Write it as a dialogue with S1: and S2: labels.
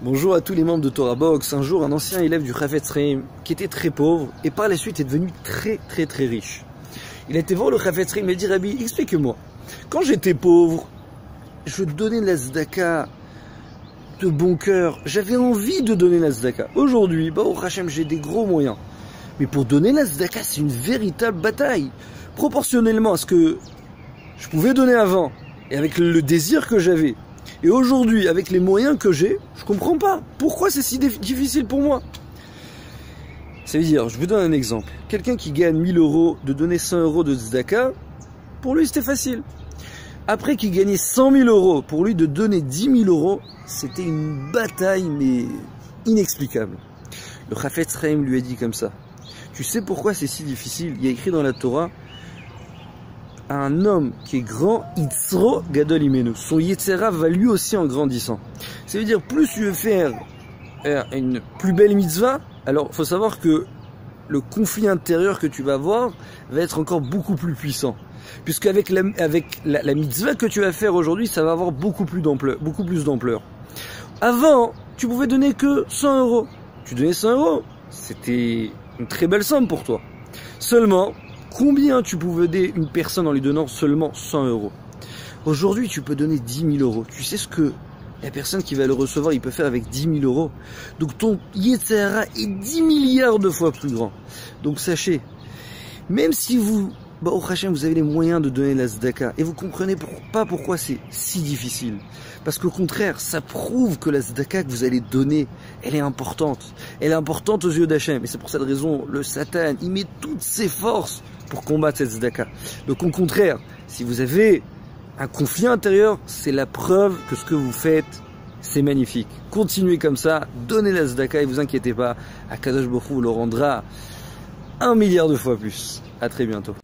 S1: Bonjour à tous les membres de Torah Box. Un jour, un ancien élève du Chafetz Chaim qui était très pauvre et par la suite est devenu très riche. Il a été voir le Chafetz Chaim et dit: Rabbi, explique-moi. Quand j'étais pauvre, je donnais de la tzedaka de bon cœur. J'avais envie de donner la tzedaka. Aujourd'hui, au Hachem, j'ai des gros moyens. Mais pour donner la tzedaka, c'est une véritable bataille. Proportionnellement à ce que je pouvais donner avant et avec le désir que j'avais. Et aujourd'hui, avec les moyens que j'ai, je comprends pas. Pourquoi c'est si difficile pour moi? Ça veut dire, je vous donne un exemple. Quelqu'un qui gagne 1000 euros, de donner 100 euros de tzedaka, pour lui c'était facile. Après qu'il gagnait 100 000 euros, pour lui de donner 10 000 euros, c'était une bataille mais inexplicable. Le Chafetz Chaim lui a dit comme ça: tu sais pourquoi c'est si difficile? Il y a écrit dans la Torah: un homme qui est grand, Yitzro Gadol Imenu. Son Yetzera va lui aussi en grandissant. Ça veut dire, plus tu veux faire une plus belle mitzvah, alors il faut savoir que le conflit intérieur que tu vas avoir va être encore beaucoup plus puissant. Puisqu'avec la mitzvah que tu vas faire aujourd'hui, ça va avoir beaucoup plus d'ampleur. Avant, tu pouvais donner que 100 euros. Tu donnais 100 euros, c'était une très belle somme pour toi. Seulement, combien tu pouvais aider une personne en lui donnant seulement 100 euros? Aujourd'hui, tu peux donner 10 000 euros. Tu sais ce que la personne qui va le recevoir, il peut faire avec 10 000 euros. Donc ton Yetzera est 10 milliards de fois plus grand. Donc sachez, même si vous, au Hachem, vous avez les moyens de donner la tzedaka, et vous comprenez pas pourquoi c'est si difficile. Parce qu'au contraire, ça prouve que la tzedaka que vous allez donner, elle est importante. Elle est importante aux yeux d'Hachem. Et c'est pour cette raison, le Satan, il met toutes ses forces pour combattre cette tzedaka. Donc au contraire, si vous avez un conflit intérieur, c'est la preuve que ce que vous faites, c'est magnifique. Continuez comme ça, donnez la tzedaka et vous inquiétez pas, Akadosh Baruch Hu vous le rendra 1 milliard de fois plus. À très bientôt.